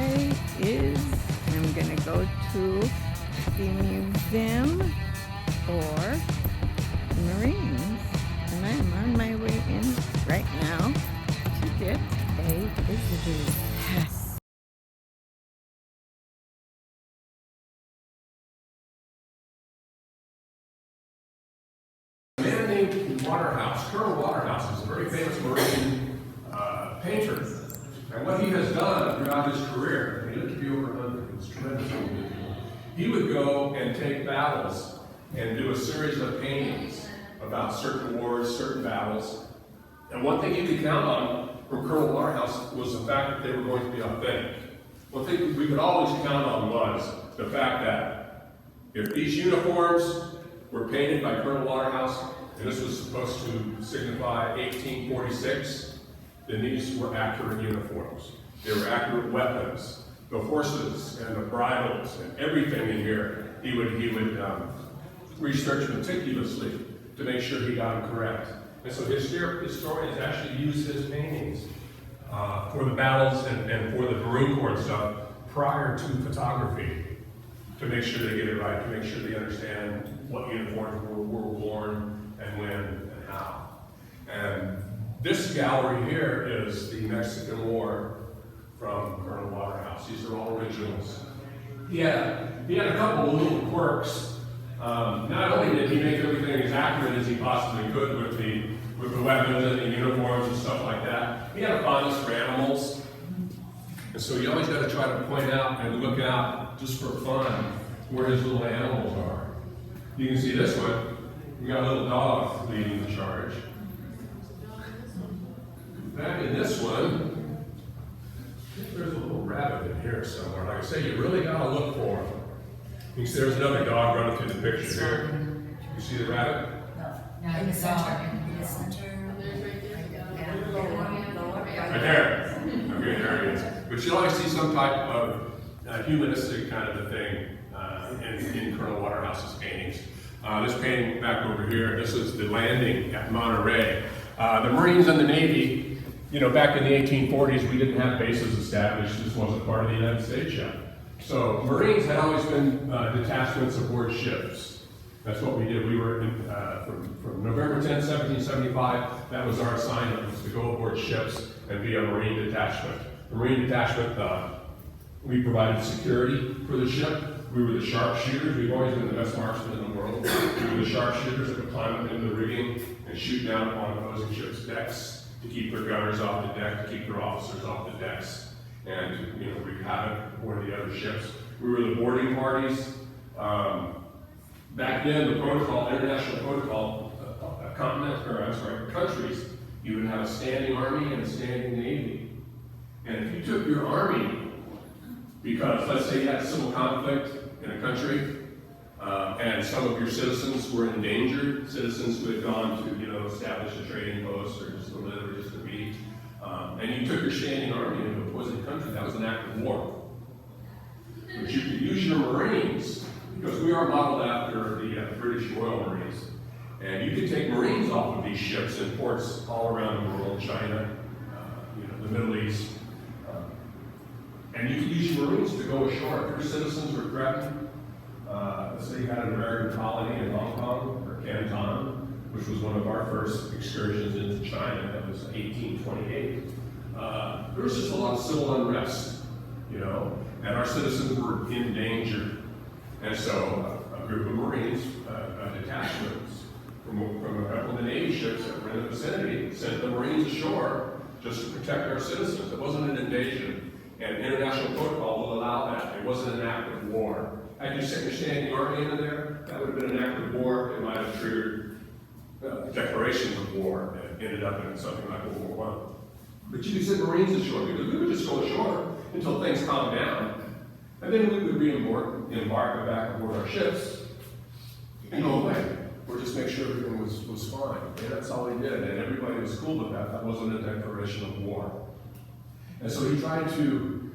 Monterey is, I'm gonna go to the museum or the Marines. And I'm on my way in right now to get a visitor's pass. A man named Waterhouse, Colonel Waterhouse, is a very famous Marine painter. And what he has done throughout his career, he lived to be over 100, he was tremendous individual. He would go and take battles and do a series of paintings about certain wars, certain battles. And one thing you could count on from Colonel Waterhouse was the fact that they were going to be authentic. One thing we could always count on was the fact that if these uniforms were painted by Colonel Waterhouse, and this was supposed to signify 1846, then these were accurate uniforms. They were accurate weapons. The horses and the bridles and everything in here, he would research meticulously to make sure he got them correct. And so historians actually use his paintings for the battles and for the Marine Corps and stuff prior to photography, to make sure they get it right, to make sure they understand what uniforms were worn and when and how. And this gallery here is the Mexican War from Colonel Waterhouse. These are all originals. He had a couple of little quirks. Not only did he make everything as accurate as he possibly could with the weapons and the uniforms and stuff like that, he had a fondness for animals. And so you always got to try to point out and look out, just for fun, where his little animals are. You can see this one. We got a little dog leading the charge. Back in this one, there's a little rabbit in here somewhere. Like I say, you really got to look for him. You can see there's another dog running through the picture here. You see the rabbit? No, in the center. In the center. Right there. Okay, there he is. But you'll always see some type of humanistic kind of a thing in Colonel Waterhouse's paintings. This painting back over here, this is the landing at Monterey. The Marines and the Navy, back in the 1840s, we didn't have bases established. This wasn't part of the United States yet. So Marines had always been detachments aboard ships. That's what we did. We were from November 10, 1775, that was our assignment, was to go aboard ships and be a Marine detachment. The Marine detachment, we provided security for the ship. We were the sharpshooters. We've always been the best marksmen in the world. We were the sharpshooters that would climb up into the rigging and shoot down on opposing ships' decks to keep their gunners off the deck, to keep their officers off the decks, and to wreak havoc aboard the other ships. We were the boarding parties. Back then, the protocol, international protocol, countries, you would have a standing army and a standing navy. And if you took your army, because let's say you had civil conflict in a country, and some of your citizens were endangered, citizens who had gone to establish a trading post or just to live or just to be, and you took your standing army into a opposing country, that was an act of war. But you could use your Marines, because we are modeled after the British Royal Marines, and you could take Marines off of these ships in ports all around the world, China, the Middle East, and you could use your Marines to go ashore. If your citizens were threatened, let's say you had an American colony in Hong Kong or Canton, which was one of our first excursions into China, that was 1828. There was just a lot of civil unrest, and our citizens were in danger. And so a group of Marines, detachments from a couple of the Navy ships that were in the vicinity, sent the Marines ashore just to protect our citizens. It wasn't an invasion, and international protocol will allow that. It wasn't an act of war. Had you sent your standing army into there, that would have been an act of war. It might have triggered declarations of war, and ended up in something like World War I. But you could send Marines ashore, because we would just go ashore until things calmed down. And then we would embark back aboard our ships and go away, or just make sure everything was fine. And that's all he did, and everybody was cool with that. That wasn't a declaration of war. And so he tried to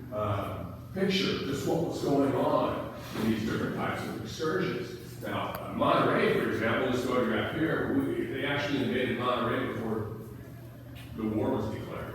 picture just what was going on in these different types of excursions. Now, Monterey, for example, this photograph here, they actually invaded Monterey before the war was declared.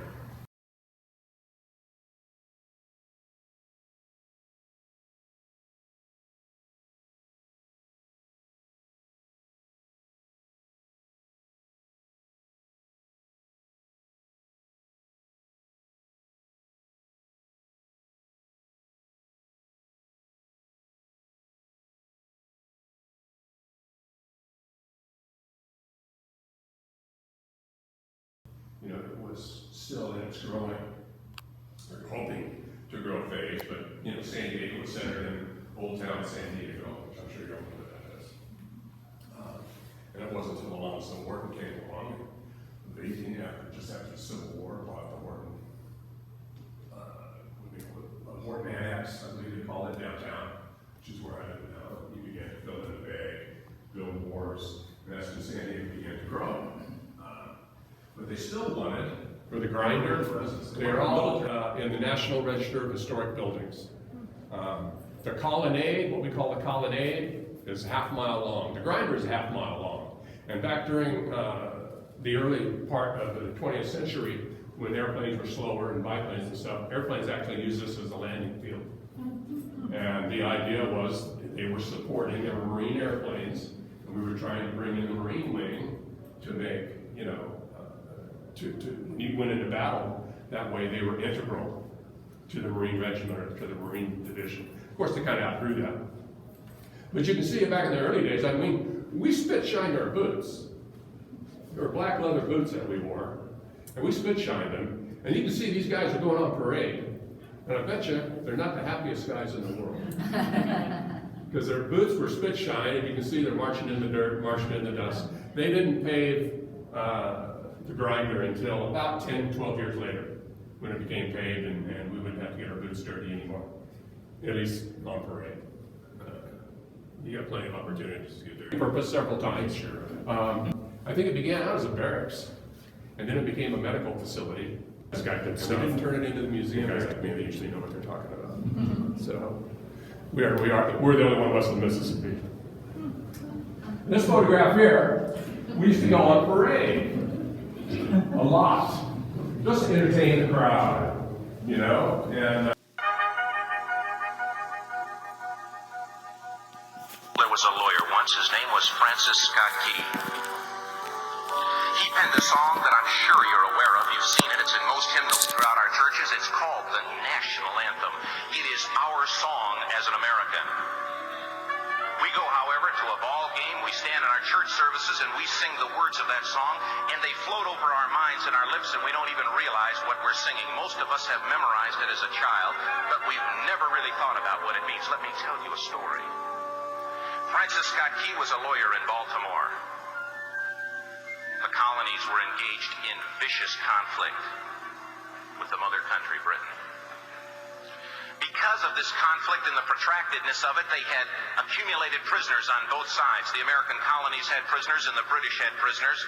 you know, it was still in its growing, or hoping to grow phase, but, you know, San Diego was centered in Old Town San Diego, which I'm sure you all know what that is. And it wasn't until Alonzo Wharton came along, just after the Civil War, bought the Wharton, what do they call it? Wharton Annex, I believe they call it, downtown, which is where I live now. You began to fill in the bag, build wharves, and that's when San Diego began to grow. But they still wanted, for the grinder, they're all in the National Register of Historic Buildings. The colonnade, what we call the colonnade, is half mile long. The grinder is half mile long. And back during the early part of the 20th century, when airplanes were slower and biplanes and stuff, airplanes actually used this as a landing field. And the idea was they were supporting, they were Marine airplanes, and we were trying to bring in the Marine wing to make, you know, when you went into battle, that way they were integral to the Marine Regiment or to the Marine Division. Of course, they kind of outgrew that. But you can see it back in the early days. I mean, we spit shined our boots. There were black leather boots that we wore, and we spit shined them. And you can see these guys are going on parade. And I bet you they're not the happiest guys in the world. Because their boots were spit shined, and you can see they're marching in the dirt, marching in the dust. They didn't pave the grinder until about 10, 12 years later, when it became paved and we wouldn't have to get our boots dirty anymore, at least on parade. You got plenty of opportunities to get dirty. Purpose several times. Sure. I think it began out as a barracks, and then it became a medical facility. This guy did stuff. We didn't turn it into the museum. Guys like me, they usually know what they're talking about. So we're the only one west of the Mississippi. This photograph here, we used to go on parade a lot, just to entertain the crowd, you know, and. There was a lawyer once, his name was Francis Scott Key. He penned a song that I'm sure you're aware of. You've seen it. It's in most hymnals throughout our churches. It's called the National Anthem. It is our song as an American. We go, however, to a ball game. We stand in our church services and we sing the words of that song, and they float over our minds and our lips, and we don't even realize what we're singing. Most of us have memorized it as a child, but we've never really thought about what it means. Let me tell you a story. Francis Scott Key was a lawyer in Baltimore. The colonies were engaged in vicious conflict with the mother country, Britain. Because of this conflict and the protractedness of it, they had accumulated prisoners on both sides. The American colonies had prisoners and the British had prisoners.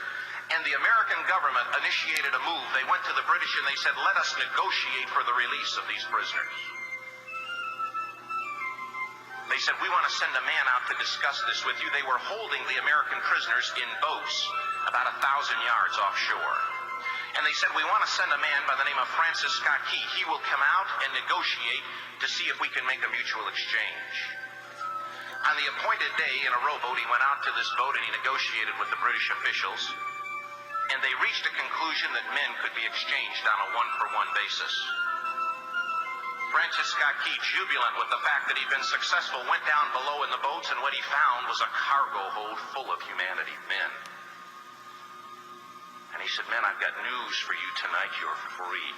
And the American government initiated a move. They went to the British and they said, let us negotiate for the release of these prisoners. They said, we want to send a man out to discuss this with you. They were holding the American prisoners in boats about 1,000 yards offshore. And they said, we want to send a man by the name of Francis Scott Key. He will come out and negotiate to see if we can make a mutual exchange. On the appointed day, in a rowboat, he went out to this boat and he negotiated with the British officials. And they reached a conclusion that men could be exchanged on a one-for-one basis. Francis Scott Key, jubilant with the fact that he'd been successful, went down below in the boats, and what he found was a cargo hold full of humanity, men. And he said, men, I've got news for you tonight. You're free.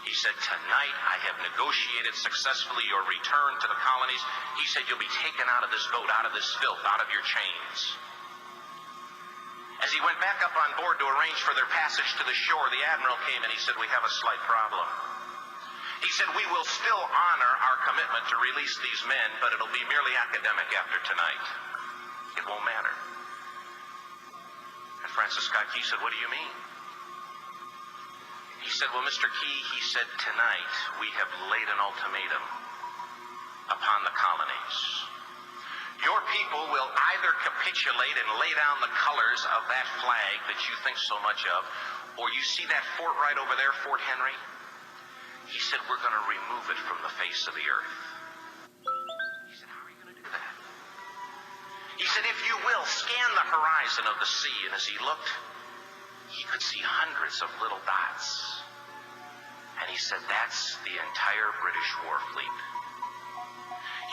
He said, tonight I have negotiated successfully your return to the colonies. He said, you'll be taken out of this boat, out of this filth, out of your chains. As he went back up on board to arrange for their passage to the shore, the admiral came and he said, we have a slight problem. He said, we will still honor our commitment to release these men, but it'll be merely academic after tonight. It won't matter. And Francis Scott Key said, what do you mean? He said, well, Mr. Key, he said, tonight we have laid an ultimatum upon the colonies. Your people will either capitulate and lay down the colors of that flag that you think so much of, or you see that fort right over there, Fort Henry? He said, we're going to remove it from the face of the earth. He said, how are you going to do that? He said, if you will, scan the horizon of the sea. And as he looked, he could see hundreds of little dots. And he said, that's the entire British war fleet.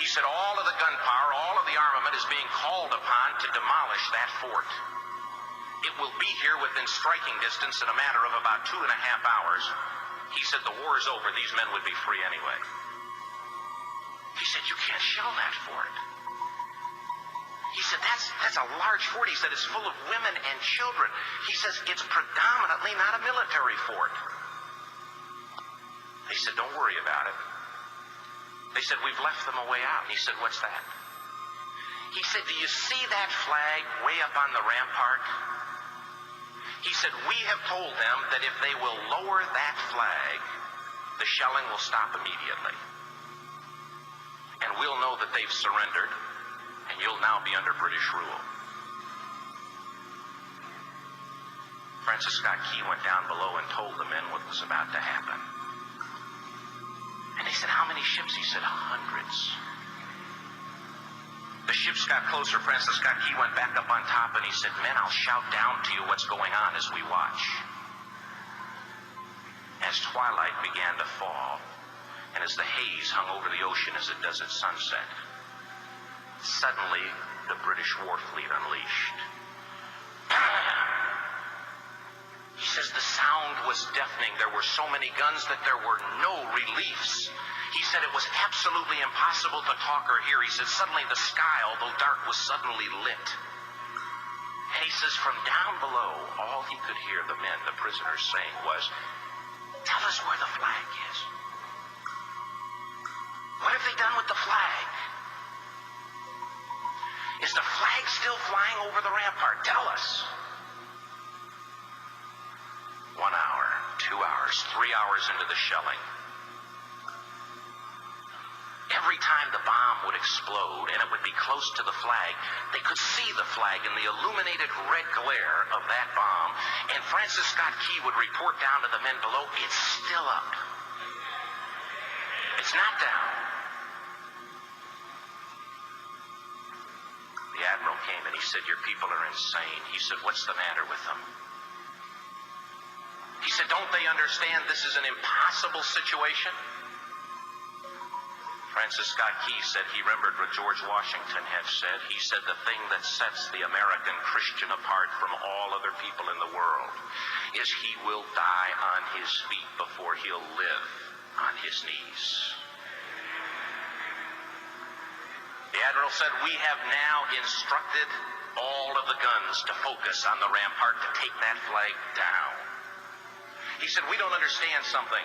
He said, all of the gunpowder, all of the armament is being called upon to demolish that fort. It will be here within striking distance in a matter of about 2.5 hours. He said the war is over. These men would be free anyway. He said, you can't shell that fort. He said, that's a large fort. He said, it's full of women and children. He says, it's predominantly not a military fort. They said, don't worry about it. They said, we've left them a way out. He said, what's that? He said, do you see that flag way up on the rampart? He said, we have told them that if they will lower that flag, the shelling will stop immediately. And we'll know that they've surrendered, and you'll now be under British rule. Francis Scott Key went down below and told the men what was about to happen. And they said, how many ships? He said, hundreds. The ships got closer. Francis Scott Key went back up on top and he said, men, I'll shout down to you what's going on as we watch. As twilight began to fall, and as the haze hung over the ocean as it does at sunset, suddenly the British war fleet unleashed. He says the sound was deafening. There were so many guns that there were no reliefs. He said it was absolutely impossible to talk or hear. He said suddenly the sky, although dark, was suddenly lit. And he says from down below, all he could hear the men, the prisoners, saying was, tell us where the flag is. What have they done with the flag? Is the flag still flying over the rampart? Tell us. 1 hour, 2 hours, 3 hours into the shelling, every time the bomb would explode and it would be close to the flag, they could see the flag in the illuminated red glare of that bomb. And Francis Scott Key would report down to the men below, it's still up. It's not down. The admiral came and he said, your people are insane. He said, what's the matter with them? He said, don't they understand this is an impossible situation? Francis Scott Key said he remembered what George Washington had said. He said the thing that sets the American Christian apart from all other people in the world is he will die on his feet before he'll live on his knees. The admiral said, we have now instructed all of the guns to focus on the rampart to take that flag down. He said, we don't understand something.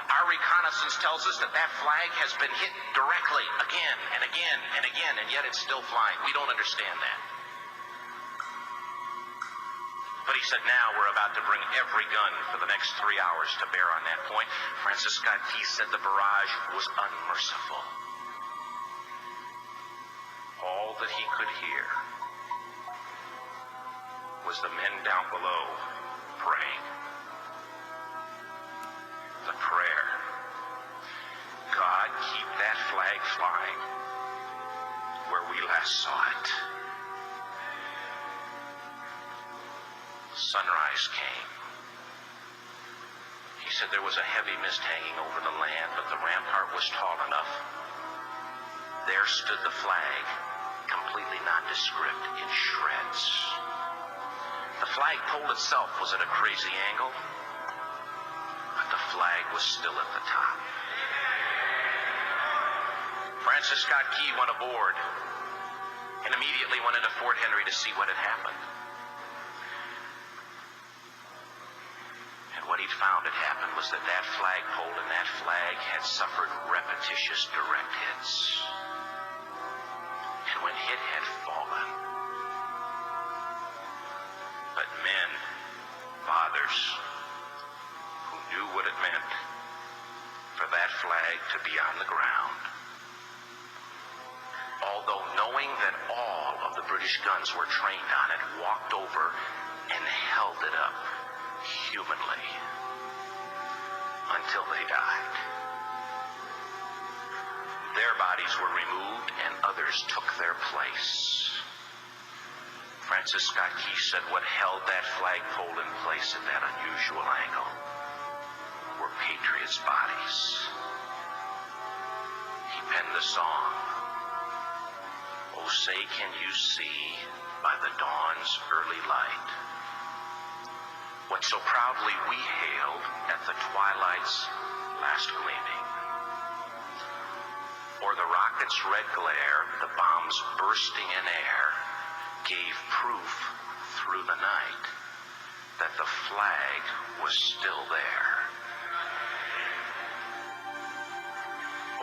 Our reconnaissance tells us that that flag has been hit directly again and again and again, and yet it's still flying. We don't understand that. But he said, now we're about to bring every gun for the next 3 hours to bear on that point. Francis Scott Key said the barrage was unmerciful. All that he could hear was the men down below praying. The prayer, God, keep that flag flying where we last saw it. Sunrise came. He said there was a heavy mist hanging over the land, but the rampart was tall enough. There stood the flag, completely nondescript, in shreds. The flagpole itself was at a crazy angle, but the flag was still at the top. Francis Scott Key went aboard and immediately went into Fort Henry to see what had happened. And what he'd found had happened was that that flagpole and that flag had suffered repetitious direct hits. And when hit had fallen, but men, fathers, who knew what it meant for that flag to be on the ground, although knowing that all of the British guns were trained on it, walked over and held it up humanly until they died. Their bodies were removed and others took their place. Francis Scott Key said what held that flagpole in place at that unusual angle were patriots' bodies. He penned the song, "Oh, say can you see by the dawn's early light what so proudly we hailed at the twilight's last gleaming. Or the rocket's red glare, the bombs bursting in air, gave proof through the night that the flag was still there.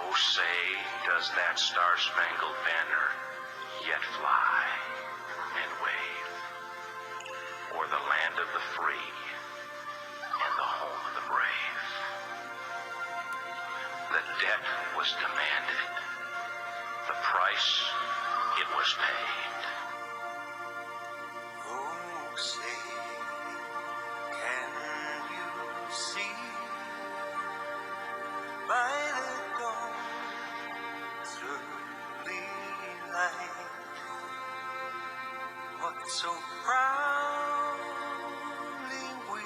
Oh, say, does that star-spangled banner yet fly and wave o'er the land of the free and the home of the brave? The debt was demanded, the price it was paid. Oh, say, can you see by the dawn's early light what so proudly we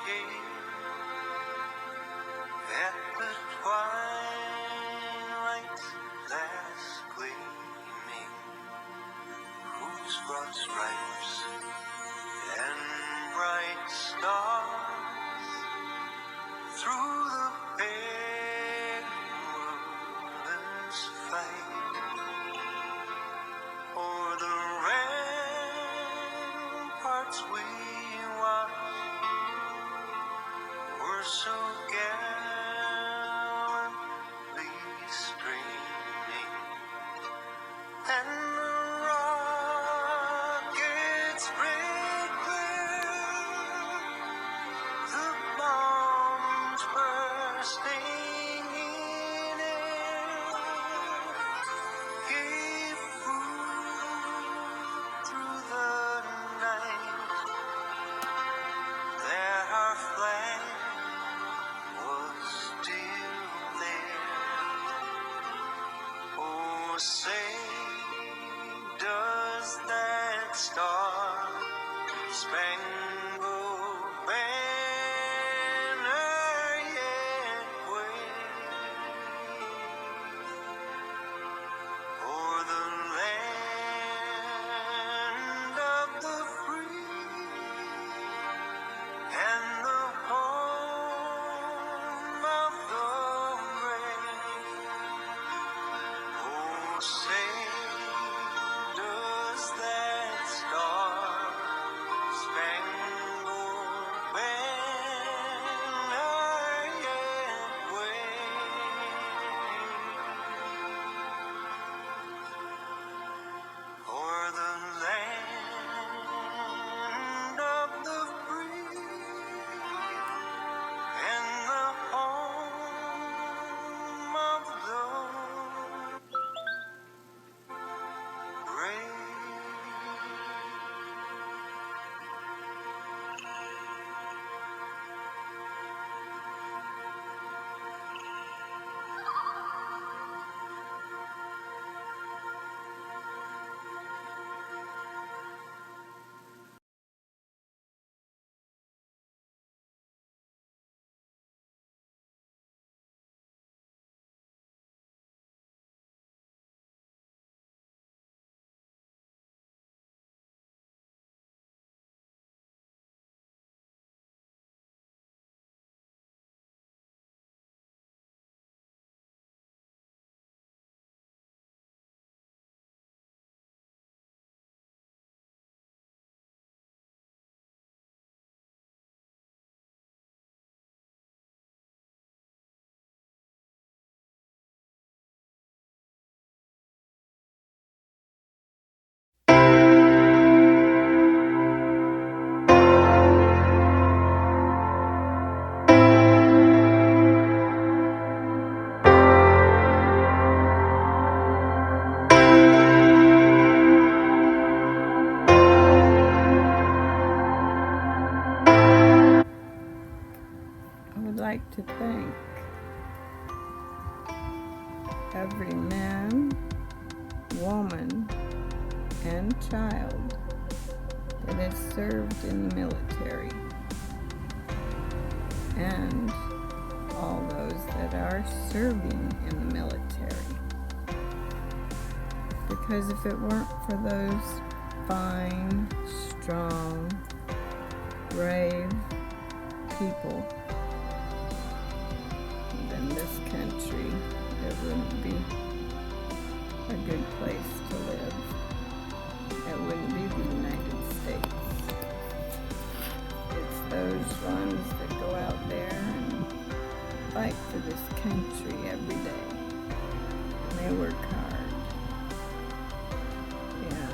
hailed at the twilight's last gleaming, whose broad stripes and bright stars through the perilous fight o'er the ramparts we watched were so gallantly streaming, and the rocket's red glare, the bombs bursting in air, gave proof through the night that our flag was still there. Oh, say, does that star-spangled banner yet wave o'er the land of the free and the home of the brave? Oh, say, does that star-spangled banner yet wave o'er the land of the free and the home of the brave? I would like to thank every man, woman, and child that has served in the military, and all those that are serving in the military. Because if it weren't for those fine, strong, brave people, then this country, it wouldn't be a good place to live. It wouldn't be the United States. It's those ones that go out there and fight for this country every day. And they work hard. Yeah,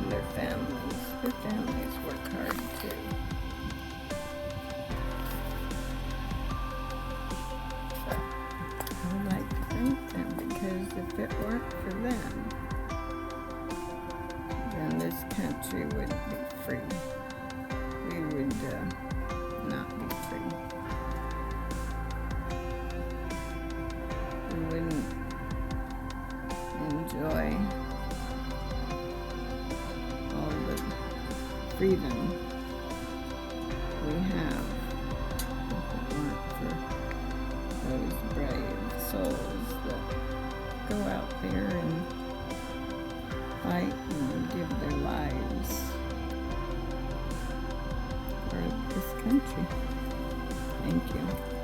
and their families work hard too. But I would like to thank them, because if it weren't for them, then this country wouldn't be free. We would not be free. We wouldn't enjoy all the freedom we have if it weren't for those brave souls that go out there and fight and give their lives for this country. Thank you.